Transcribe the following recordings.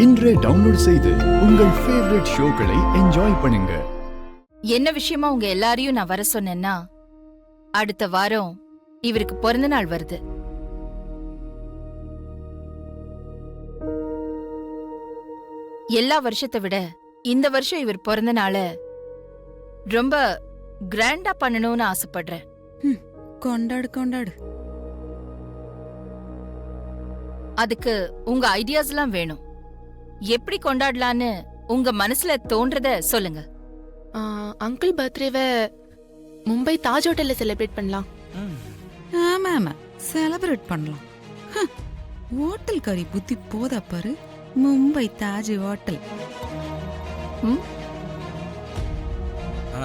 இன்றே டவுன்லோட் செய்து உங்கள் ஃபேவரட் ஷோக்களை என்ஜாய் பண்ணுங்க. என்ன விஷயமா உங்க எல்லாரையும் நான் வர சொன்னேன்னா, அடுத்த வாரம் இவருக்கு பிறந்த நாள் வருது. எல்லா வருஷத்தை விட இந்த வருஷம் இவர் பிறந்த நாள ரொம்ப கிராண்டா பண்ணணும்னு ஆசைப்படுறேன். கொண்டாடு கொண்டாடு. அதுக்கு உங்க ஐடியாஸ்லாம் வேணும். எப்படி கொண்டாடலான்னு உங்க மனசுல தோன்றத சொல்லுங்க. அங்கிள் பர்த்டேவை மும்பை தாஜ் ஹோட்டல்ல செலிப்ரேட் பண்ணலாம். ஆமா ஆமா, செலிப்ரேட் பண்ணலாம். ஹோட்டல் கறி புத்தி போதா பாரு. மும்பை தாஜ் ஹோட்டல்.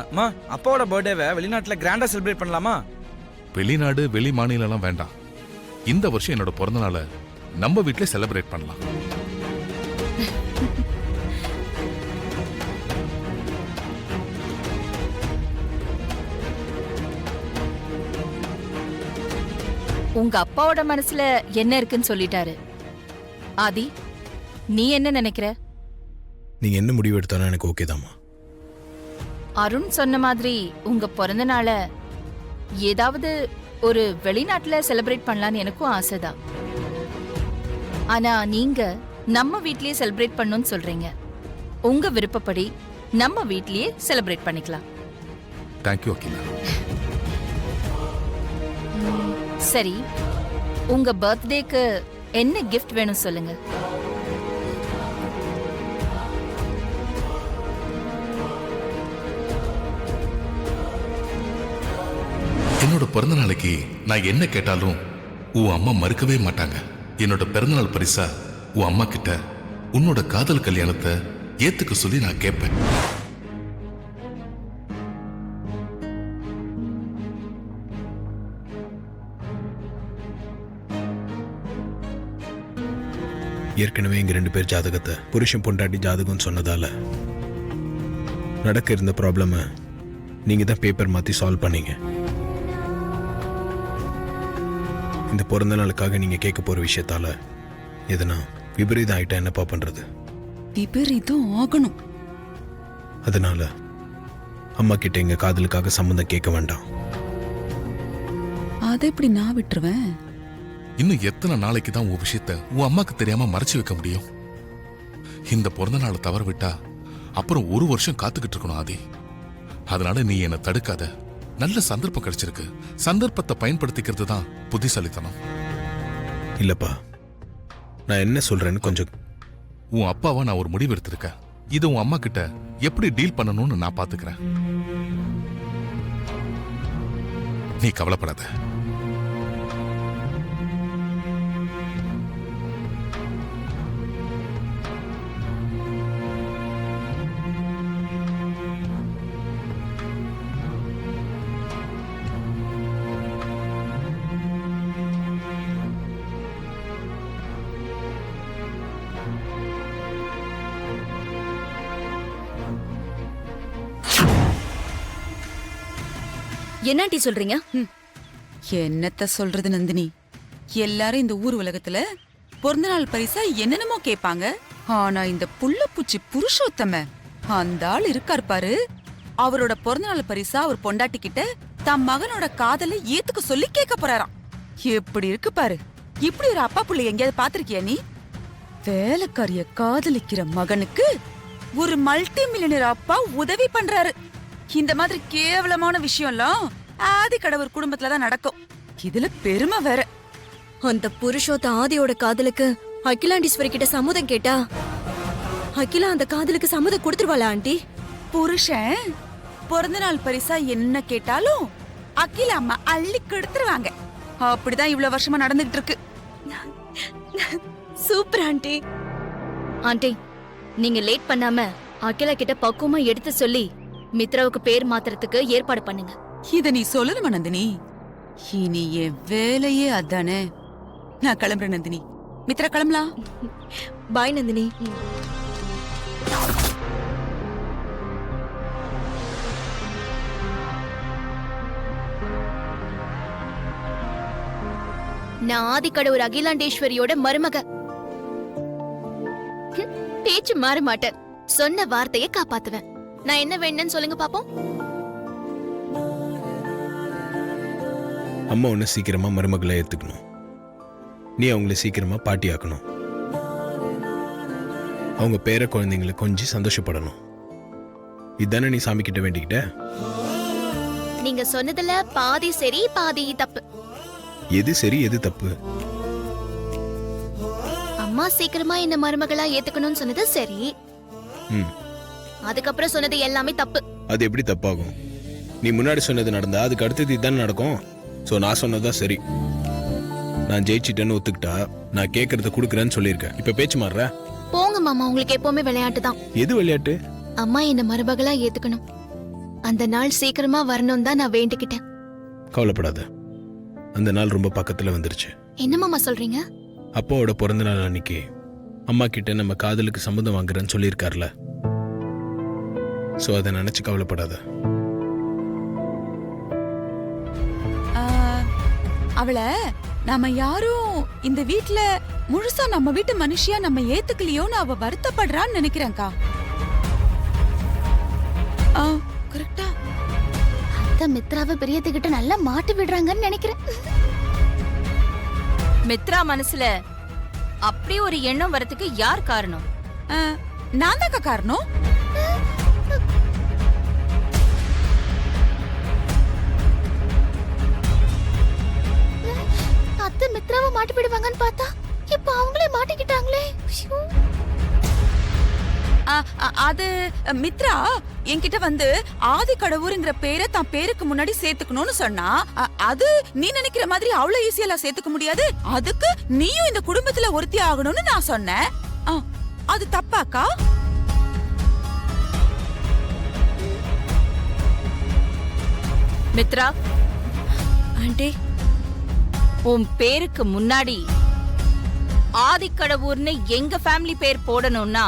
அம்மா, அப்பாவோட பர்த்டேவை வெளிநாட்டுல கிராண்டா செலிப்ரேட் பண்ணலாமா? வெளிநாடு வெளி மாநிலம் வேண்டாம். இந்த வருஷம் என்னோட பிறந்த நாளை நம்ம வீட்ல செலிப்ரேட் பண்ணலாம். உங்க அப்பாவோட மனசுல என்ன இருக்குன்னு சொல்லிட்டாரு. ஆதி, நீ என்ன நினைக்கிற? நீங்க என்ன முடிவு எடுத்தாலும் எனக்கு ஓகே தாம்மா. அருண் சொன்ன மாதிரி உங்க பிறந்த நாள ஏதாவது ஒரு வெளிநாட்டுல செலிப்ரேட் பண்ணலான்னு எனக்கும் ஆசைதான். ஆனா நீங்க நம்ம வீட்லயே செலிப்ரேட் பண்ணணும்னு சொல்றீங்க. உங்க விருப்பப்படி நம்ம வீட்லயே செலிப்ரேட் பண்ணிக்கலாம். தேங்க்யூ அகிலா. சரி, உங்க பர்த்டேக்கு என்ன கிஃப்ட் வேணும் சொல்லுங்க. என்னோட பிறந்த நாளைக்கு நான் என்ன கேட்டாலும் உன் அம்மா மறுக்கவே மாட்டாங்க. என்னோட பிறந்தநாள் பரிசா உன் அம்மா கிட்ட உன்னோட காதல் கல்யாணத்தை ஏத்துக்க சொல்லி நான் கேட்பேன். ஏற்கனவே இங்க 2 பேர் ஜாதகத்தை புருஷன் பொண்டாட்டி ஜாதகம் சொன்னதால நடக்க இருந்த ப்ராப்ளம நீங்க தான் பேப்பர் மாத்தி சால்வ் பண்ணீங்க. இந்த பிறந்த நாளுக்காக நீங்க கேட்க போற விஷயத்தால எதனா விபரீதம் ஆயிட்டா என்னப்பா பண்றது? விபரீதம் ஆகணும். அதனால அம்மா கிட்ட எங்க காதலுக்காக சம்மந்தம் கேட்க வேண்டாம். அதை எப்படி நான் விட்டுருவேன்? இன்னும் எத்தனை நாளைக்கு தான் உன் விஷயத்த உன் அம்மாக்கு தெரியாம மறைச்சு வைக்க முடியும்? இந்த பிறந்த நாளை தவற விட்டா அப்புறம் 1 வருஷம் காத்துக்கிட்டு இருக்கணும் ஆதி. அதனால நீ என்னை தடுக்காத. நல்ல சந்தர்ப்பம் கிடைச்சிருக்கு. சந்தர்ப்பத்தை பயன்படுத்திக்கிறது தான் புத்திசாலித்தனம். இல்லப்பா, நான் என்ன சொல்றேன்னு கொஞ்சம். உன் அப்பாவா நான் ஒரு முடிவு எடுத்திருக்கேன். இது உன் அம்மா கிட்ட எப்படி டீல் பண்ணணும்னு நான் பாத்துக்கிறேன். நீ கவலைப்படாத. என்னாண்டி சொல்றீங்க? என்னத்த சொல்றது நந்தினி? எல்லாரும் இந்த ஊர் உலகத்துல பிறந்த நாள் பரிசா என்னென்னமோ கேட்பாங்க. ஆனா இந்த புள்ள பூச்சி புருஷோத்தம அந்த ஆள் இருக்கார் பாரு, அவரோட பிறந்த நாள் பரிசா அவர் பொண்டாட்டி கிட்ட தம் மகனோட காதலை ஏத்துக்க சொல்லி கேட்க போறாராம். எப்படி இருக்கு பாரு. இப்படி ஒரு அப்பா புள்ளை எங்கேயாவது பாத்திருக்கியா நீ? வேலைக்காரிய காதலிக்கிற மகனுக்கு ஒரு மல்டி மில்லியனர் அப்பா உதவி பண்றாரு. இந்த மாதிரி கேவலமான விஷயம்லாம் ஆதி கடவுர் குடும்பத்துலதான் நடக்கும். இதுல பெருமை வேற. அந்த புருஷோத்த ஆதியோட காதலுக்கு அகிலாண்டீஸ்வரி கிட்ட சம்மதம் கேட்டா அகிலா அந்த காதலுக்கு சம்மதம் கொடுத்துருவாளா ஆண்டி? புருஷன் பிறந்த நாள் பரிசா என்ன கேட்டாலும் அகிலா அம்மா அள்ளி கொடுத்துருவாங்க. அப்படிதான் இவ்வளவு வருஷமா நடந்துகிட்டு இருக்கு. Super aunty. ஆண்டி, நீங்க லேட் பண்ணாம அகிலா கிட்ட பக்குவமா எடுத்து சொல்லி மித்ராவுக்கு பேர் மாத்துறதுக்கு ஏற்பாடு பண்ணுங்க. இத நீ சொல்லணுமா நந்தினி? இனி என் வேலையே அதானே. நான் கிளம்புறேன் நந்தினி. மித்ரா கிளம்பலாம். பாய் நந்தினி. நான் ஆதிக்கடவுர் அகிலாண்டேஸ்வரியோட மருமக. பேச்சு மாற மாட்டேன். சொன்ன வார்த்தையை காப்பாத்துவேன். நான் என்ன வேணும்னு சொல்லுங்க பாப்போம். அம்மா உன்னை சீக்கிரமா மருமகளை ஏத்துக்கணும். நீ அவங்கள சீக்கிரமா பாட்டி ஆக்கணும். அவங்க பேர குழந்தைங்களை கொஞ்சம் சந்தோஷப்படணும். இதானே நீ சாமி கிட்ட வேண்டிக்கிட்ட? நீங்க சொன்னதுல பாதி சரி பாதி தப்பு. எது சரி எது தப்பு? அம்மா சீக்கிரமா என்ன மருமகளா ஏத்துக்கணும்னு சொன்னது சரி. ம், அதுக்கப்புறம் சொன்னது எல்லாமே தப்பு. அது எப்படி தப்பாகும்? நீ முன்னாடி சொன்னது நடந்தா அதுக்கு அடுத்தது இதானே நடக்கும். ஸோ நான் சொன்னதுதான் சரி. நான் ஜெயிச்சிட்டேன்னு ஒத்துக்கிட்டா நான் கேட்கறத கொடுக்குறேன்னு சொல்லியிருக்கேன். இப்ப பேச்சு மாறுற? போங்க மாமா, உங்களுக்கு எப்பவுமே விளையாட்டு தான். எது விளையாட்டு? அம்மா என்ன மருமகளா ஏத்துக்கணும். அந்த நாள் சீக்கிரமா வரணும் தான் நான் வேண்டிக்கிட்டேன். கவலைப்படாத, அந்த நாள் ரொம்ப பக்கத்துல வந்துருச்சு. என்ன மாமா சொல்றீங்க? அப்பாவோட பிறந்த நாள் அன்னைக்கு அம்மா கிட்ட நம்ம காதலுக்கு சம்மதம் வாங்குறேன்னு சொல்லியிருக்கார்ல. ஸோ அதை நினைச்சு கவலைப்படாத. அவளை நாம யாரும் இந்த வீட்ல முழுசா நம்ம வீட்டு மனுஷியா நம்ம ஏத்துக்கலையோன்னு அவ வருத்தப்படுறான்னு நினைக்கிறேன்க்கா. கரெக்டா? அத்தை மித்ராவை பிரியத்துக்கிட்ட நல்லா மாட்டி விடுறாங்கன்னு நினைக்கிறேன். மித்ரா மனசுல அப்படி ஒரு எண்ணம் வரதுக்கு யார் காரணம்? நான் தாக்கா காரணம். அத்தை மித்ராவை மாட்டி விடுவாங்கன்னு பார்த்தா இப்ப அவங்களே மாட்டிக்கிட்டாங்களே. ஐயோ. அது மித்ரா என்கிட்ட வந்து ஆதி கடவுருங்கிற பேரை தான் பேருக்கு முன்னாடி சேர்த்துக்கணும்னு சொன்னா, அது நீ நினைக்கிற மாதிரி அவ்வளவு ஈஸியெல்லாம் சேர்த்துக்க முடியாது. அதுக்கு நீயும் இந்த குடும்பத்துல ஒருத்தி ஆகணும்னு நான் சொன்னேன். அது தப்பாக்கா? மித்ரா, ஆண்டி, உன் பேருக்கு முன்னாடி ஆதிக்கடவுர்னு எங்க ஃபேமிலி பேர் போடணும்னா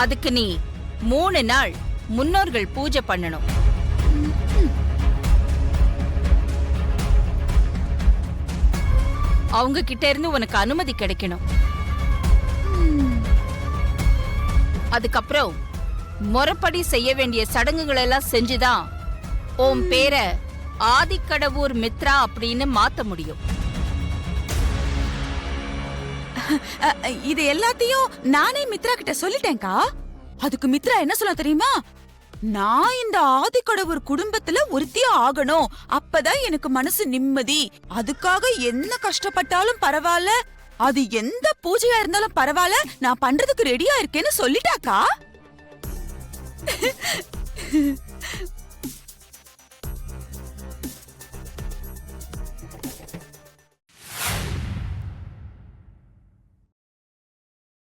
அதுக்கு நீ 3 நாள் முன்னோர்கள் பூஜை பண்ணணும். அவங்க கிட்ட இருந்து உனக்கு அனுமதி கிடைக்கணும். அதுக்கப்புறம் முறைப்படி செய்ய வேண்டிய சடங்குகள் எல்லாம் செஞ்சுதான் உன் பேரை ஆதிக்கடவுர் மித்ரா அப்படின்னு மாத்த முடியும். இது எல்லாத்தையும் நானே மித்ரா கிட்ட சொல்லிட்டேன்க்கா. அதுக்கு மித்ரா என்ன சொல்ல தெரியுமா? நான் இந்த ஆதிக்கடவுர் குடும்பத்துல ஒருத்தியா ஆகணும், அப்பதான் எனக்கு மனசு நிம்மதி. அதுக்காக என்ன கஷ்டப்பட்டாலும் பரவாயில்ல, அது எந்த பூஜையா இருந்தாலும் பரவாயில்ல, நான் பண்றதுக்கு ரெடியா இருக்கேன்னு சொல்லிட்டாக்கா.